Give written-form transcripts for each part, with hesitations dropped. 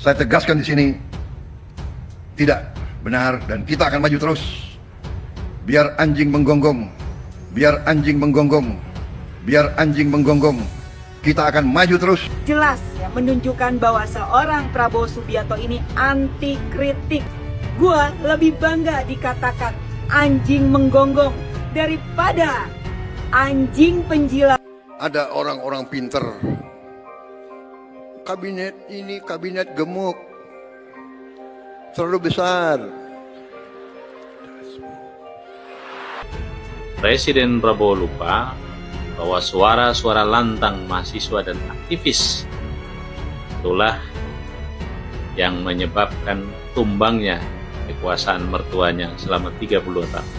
Saya tegaskan di sini, tidak benar dan kita akan maju terus. Biar anjing menggonggong, biar anjing menggonggong, biar anjing menggonggong, kita akan maju terus. Jelas ya, menunjukkan bahwa seorang Prabowo Subianto ini anti kritik. Gua lebih bangga dikatakan anjing menggonggong daripada anjing penjilat. Ada orang-orang pinter. Kabinet ini kabinet gemuk, terlalu besar. Presiden Prabowo lupa bahwa suara-suara lantang mahasiswa dan aktivis itulah yang menyebabkan tumbangnya kekuasaan mertuanya selama 32 tahun.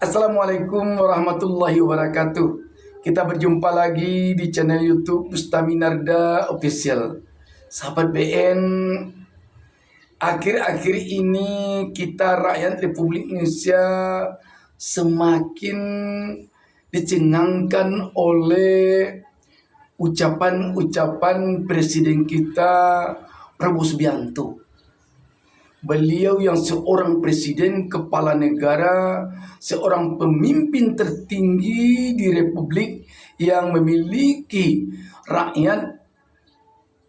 Assalamualaikum warahmatullahi wabarakatuh. Kita berjumpa lagi di channel YouTube Bustami Narda Official. Sahabat BN, akhir-akhir ini kita rakyat Republik Indonesia semakin dicengangkan oleh ucapan-ucapan Presiden kita Prabowo Subianto. Beliau yang seorang presiden, kepala negara, seorang pemimpin tertinggi di Republik yang memiliki rakyat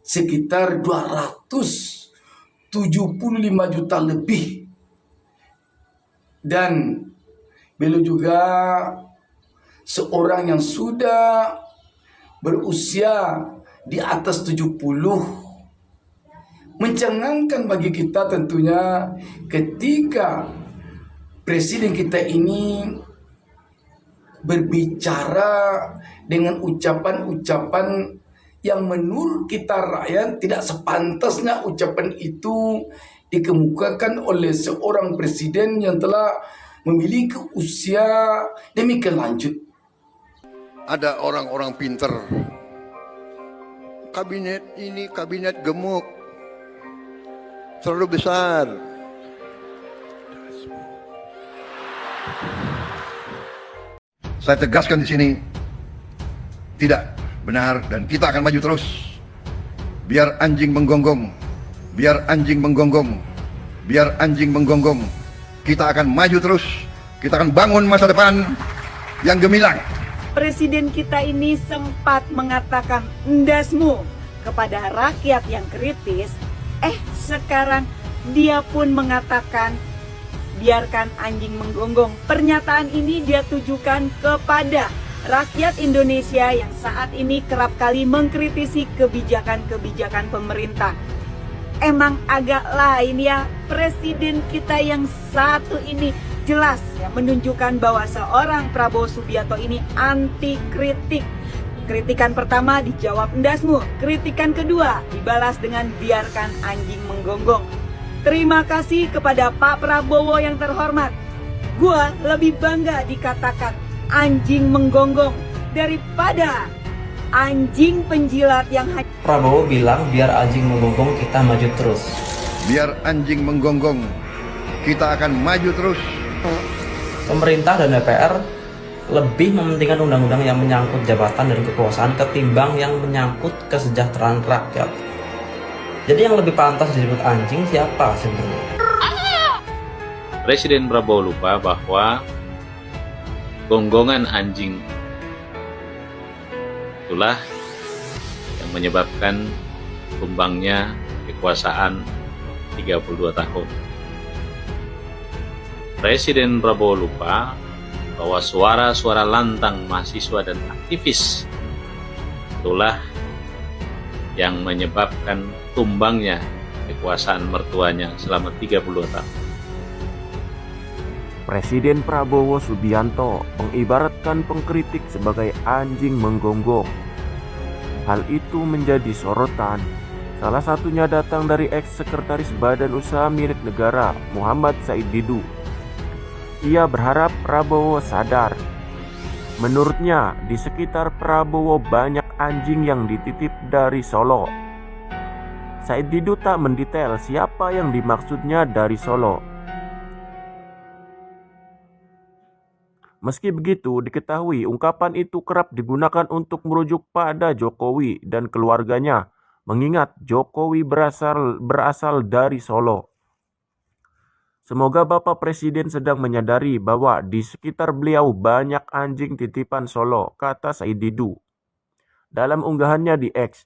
sekitar 275 juta lebih. Dan beliau juga seorang yang sudah berusia di atas 70. Mencengangkan bagi kita tentunya ketika presiden kita ini berbicara dengan ucapan-ucapan yang menurut kita rakyat tidak sepantasnya ucapan itu dikemukakan oleh seorang presiden yang telah memiliki usia demikian lanjut. Ada orang-orang pinter. Kabinet ini kabinet gemuk, terlalu besar. Saya tegaskan di sini, tidak benar dan kita akan maju terus. Biar anjing menggonggong, biar anjing menggonggong, biar anjing menggonggong, kita akan maju terus. Kita akan bangun masa depan yang gemilang. Presiden kita ini sempat mengatakan endasmu kepada rakyat yang kritis. Sekarang dia pun mengatakan biarkan anjing menggonggong. Pernyataan ini dia tujukan kepada rakyat Indonesia yang saat ini kerap kali mengkritisi kebijakan-kebijakan pemerintah. Emang agak lain ya, presiden kita yang satu ini jelas ya, menunjukkan bahwa seorang Prabowo Subianto ini anti kritik. Kritikan pertama dijawab endasmu, kritikan kedua dibalas dengan biarkan anjing menggonggong. Terima kasih kepada Pak Prabowo yang terhormat. Gua lebih bangga dikatakan anjing menggonggong daripada anjing penjilat yang Prabowo bilang biar anjing menggonggong kita maju terus. Biar anjing menggonggong, kita akan maju terus. Pemerintah dan DPR lebih mementingkan undang-undang yang menyangkut jabatan dan kekuasaan ketimbang yang menyangkut kesejahteraan rakyat. Jadi yang lebih pantas disebut anjing siapa sebenarnya? Presiden Prabowo lupa bahwa gonggongan anjing itulah yang menyebabkan tumbangnya kekuasaan 32 tahun. Presiden Prabowo lupa bahwa suara-suara lantang mahasiswa dan aktivis itulah yang menyebabkan tumbangnya kekuasaan mertuanya selama 32 tahun. Presiden Prabowo Subianto mengibaratkan pengkritik sebagai anjing menggonggong. Hal itu menjadi sorotan Salah satunya datang dari ex-sekretaris Badan Usaha Milik Negara, Muhammad Said Didu. Ia berharap Prabowo sadar. Menurutnya, di sekitar Prabowo banyak anjing yang dititip dari Solo. Said Didu tak mendetail siapa yang dimaksudnya dari Solo. Meski begitu, diketahui ungkapan itu kerap digunakan untuk merujuk pada Jokowi dan keluarganya, mengingat Jokowi berasal dari Solo. Semoga Bapak Presiden sedang menyadari bahwa di sekitar beliau banyak anjing titipan Solo, kata Said Didu. Dalam unggahannya di X,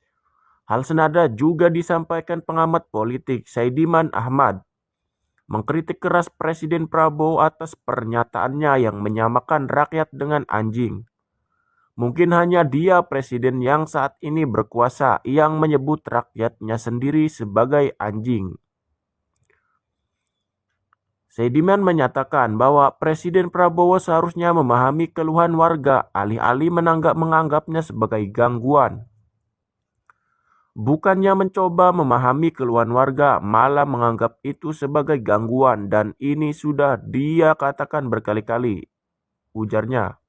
hal senada juga disampaikan pengamat politik Saidiman Ahmad, mengkritik keras Presiden Prabowo atas pernyataannya yang menyamakan rakyat dengan anjing. Mungkin hanya dia presiden yang saat ini berkuasa yang menyebut rakyatnya sendiri sebagai anjing. Saidiman menyatakan bahwa Presiden Prabowo seharusnya memahami keluhan warga alih-alih menganggapnya sebagai gangguan. Bukannya mencoba memahami keluhan warga, malah menganggap itu sebagai gangguan, dan ini sudah dia katakan berkali-kali, ujarnya.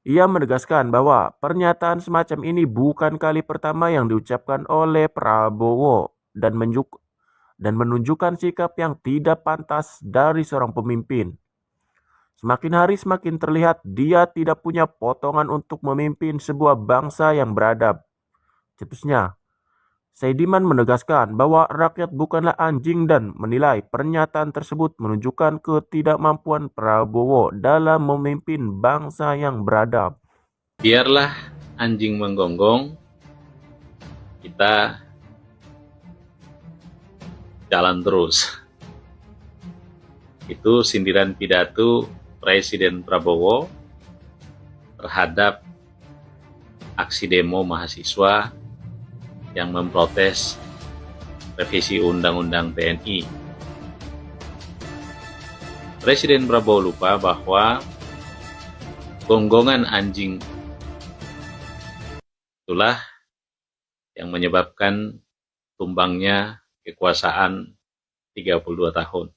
Ia menegaskan bahwa pernyataan semacam ini bukan kali pertama yang diucapkan oleh Prabowo dan menunjukkan sikap yang tidak pantas dari seorang pemimpin. Semakin hari semakin terlihat dia tidak punya potongan untuk memimpin sebuah bangsa yang beradab. Cetusnya, Saidiman menegaskan bahwa rakyat bukanlah anjing dan menilai pernyataan tersebut menunjukkan ketidakmampuan Prabowo dalam memimpin bangsa yang beradab. Biarlah anjing menggonggong, kita jalan terus. Itu sindiran pidato Presiden Prabowo terhadap aksi demo mahasiswa yang memprotes revisi Undang-Undang TNI. Presiden Prabowo lupa bahwa gonggongan anjing itulah yang menyebabkan tumbangnya kekuasaan 32 tahun.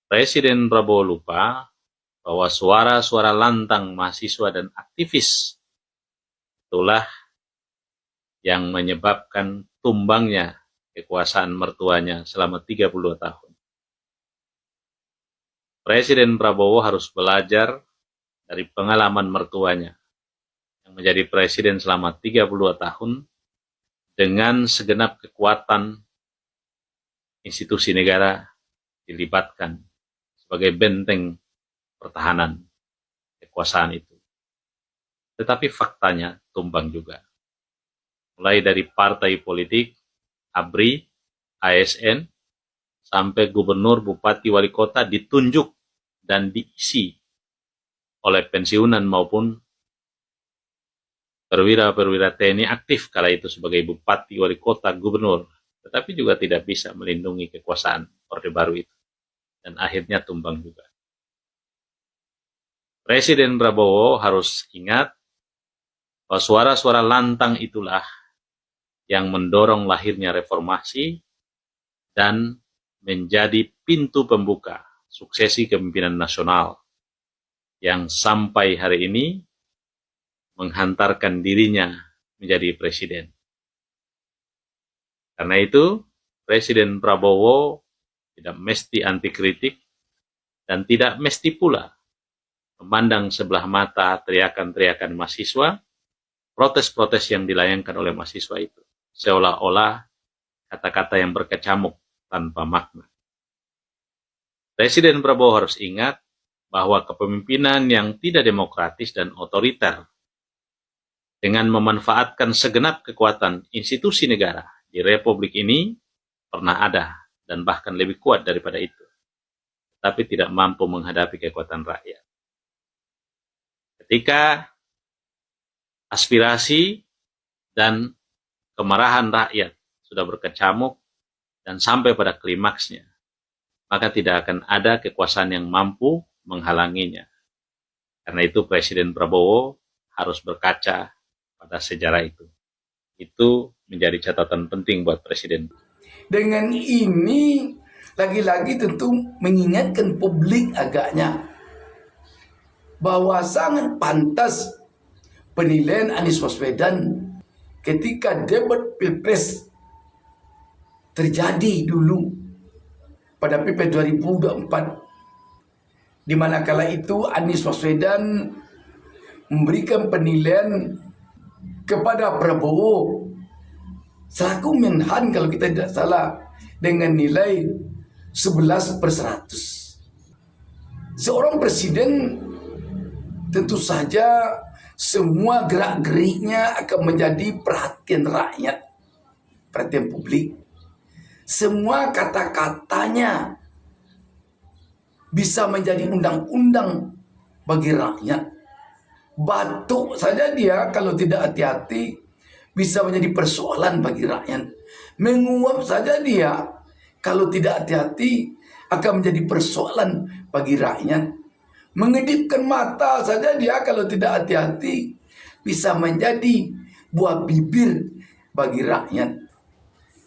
Presiden Prabowo lupa bahwa suara-suara lantang mahasiswa dan aktivis itulah yang menyebabkan tumbangnya kekuasaan mertuanya selama 32 tahun. Presiden Prabowo harus belajar dari pengalaman mertuanya yang menjadi presiden selama 32 tahun dengan segenap kekuatan institusi negara dilibatkan sebagai benteng pertahanan kekuasaan itu. Tetapi faktanya tumbang juga. Mulai dari partai politik, ABRI, ASN, sampai gubernur, bupati, wali kota ditunjuk dan diisi oleh pensiunan maupun perwira-perwira TNI aktif kala itu sebagai bupati, wali kota, gubernur, tetapi juga tidak bisa melindungi kekuasaan Orde Baru itu. Dan akhirnya tumbang juga. Presiden Prabowo harus ingat bahwa suara-suara lantang itulah yang mendorong lahirnya reformasi dan menjadi pintu pembuka suksesi kepemimpinan nasional yang sampai hari ini menghantarkan dirinya menjadi presiden. Karena itu, Presiden Prabowo tidak mesti anti kritik dan tidak mesti pula memandang sebelah mata teriakan-teriakan mahasiswa, protes-protes yang dilayangkan oleh mahasiswa itu, seolah-olah kata-kata yang berkecamuk tanpa makna. Presiden Prabowo harus ingat bahwa kepemimpinan yang tidak demokratis dan otoriter dengan memanfaatkan segenap kekuatan institusi negara di Republik ini pernah ada dan bahkan lebih kuat daripada itu, tapi tidak mampu menghadapi kekuatan rakyat. Ketika aspirasi dan kemarahan rakyat sudah berkecamuk dan sampai pada klimaksnya, maka tidak akan ada kekuasaan yang mampu menghalanginya. Karena itu Presiden Prabowo harus berkaca pada sejarah itu Itu menjadi catatan penting buat Presiden. Dengan ini lagi-lagi tentu mengingatkan publik agaknya bahwa sangat pantas penilaian Anies Baswedan ketika debat Pilpres terjadi dulu pada Pilpres 2024, di mana kala itu Anies Baswedan memberikan penilaian kepada Prabowo selaku Menhan kalau kita tidak salah dengan nilai 11/100. Seorang presiden tentu saja semua gerak-geriknya akan menjadi perhatian rakyat, perhatian publik. Semua kata-katanya bisa menjadi undang-undang bagi rakyat. Batuk saja dia kalau tidak hati-hati bisa menjadi persoalan bagi rakyat. Menguap saja dia kalau tidak hati-hati akan menjadi persoalan bagi rakyat. Mengedipkan mata saja dia kalau tidak hati-hati bisa menjadi buah bibir bagi rakyat.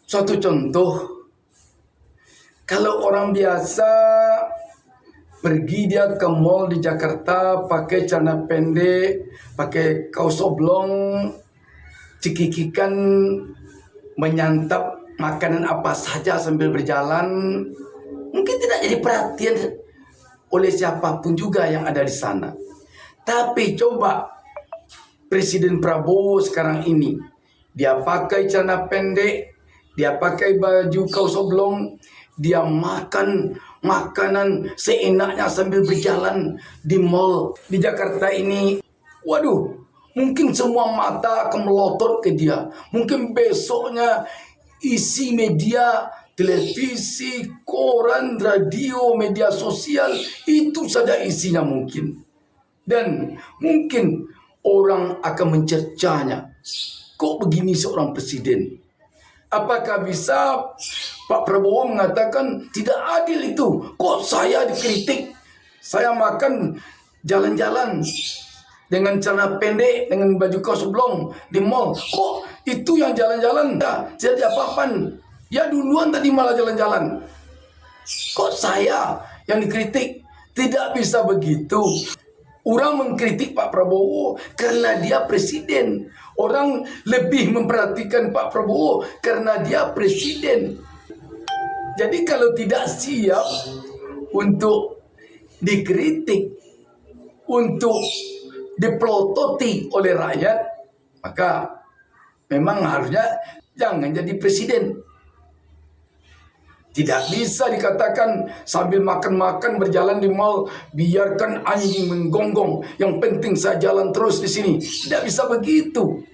Suatu contoh, kalau orang biasa pergi dia ke mall di Jakarta pakai celana pendek, pakai kaos oblong, cekikikan menyantap makanan apa saja sambil berjalan, mungkin tidak jadi perhatian oleh siapapun juga yang ada di sana. Tapi coba Presiden Prabowo sekarang ini, dia pakai celana pendek, dia pakai baju kaos oblong, dia makan makanan seenaknya sambil berjalan di mall di Jakarta ini. Waduh, mungkin semua mata akan melotot ke dia. Mungkin besoknya isi media, televisi, koran, radio, media sosial, itu saja isinya mungkin. Dan mungkin orang akan mencercanya. Kok begini seorang presiden? Apakah bisa Pak Prabowo mengatakan tidak adil itu? Kok saya dikritik? Saya makan jalan-jalan dengan celana pendek, dengan baju kaos oblong di mall. Kok itu yang jalan-jalan? Tidak ada apa-apaan. Ya duluan tadi malah jalan-jalan. Kok saya yang dikritik? Tidak bisa begitu. Orang mengkritik Pak Prabowo karena dia presiden. Orang lebih memperhatikan Pak Prabowo karena dia presiden. Jadi kalau tidak siap untuk dikritik, untuk dipelototi oleh rakyat, maka memang harusnya jangan jadi presiden. Tidak bisa dikatakan sambil makan-makan berjalan di mall, biarkan anjing menggonggong. Yang penting saya jalan terus di sini. Tidak bisa begitu.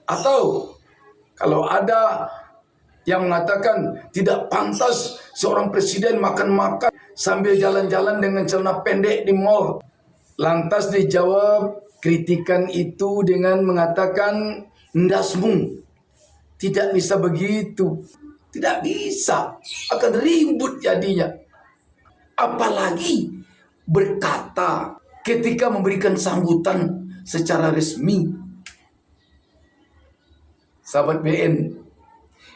Atau kalau ada yang mengatakan tidak pantas seorang presiden makan-makan sambil jalan-jalan dengan celana pendek di mall, lantas dijawab kritikan itu dengan mengatakan ndasmu. Tidak bisa begitu. Tidak bisa, akan ribut jadinya. Apalagi berkata ketika memberikan sambutan secara resmi. Sahabat BN,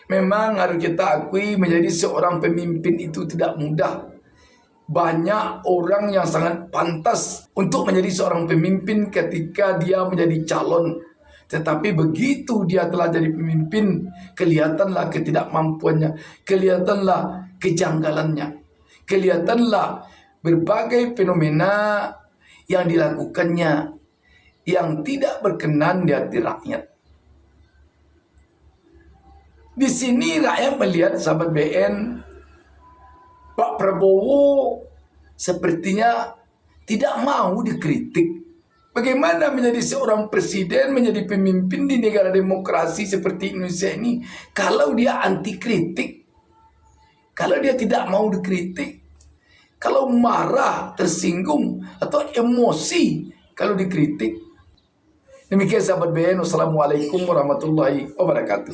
memang harus kita akui menjadi seorang pemimpin itu tidak mudah. Banyak orang yang sangat pantas untuk menjadi seorang pemimpin ketika dia menjadi calon. Tetapi begitu dia telah jadi pemimpin, kelihatanlah ketidakmampuannya, kelihatanlah kejanggalannya, kelihatanlah berbagai fenomena yang dilakukannya yang tidak berkenan di hati rakyat. Di sini rakyat melihat, sahabat BN, Pak Prabowo sepertinya tidak mau dikritik. Bagaimana menjadi seorang presiden, menjadi pemimpin di negara demokrasi seperti Indonesia ini, kalau dia anti kritik, kalau dia tidak mau dikritik, kalau marah, tersinggung, atau emosi kalau dikritik. Demikian sahabat BN, wassalamualaikum warahmatullahi wabarakatuh.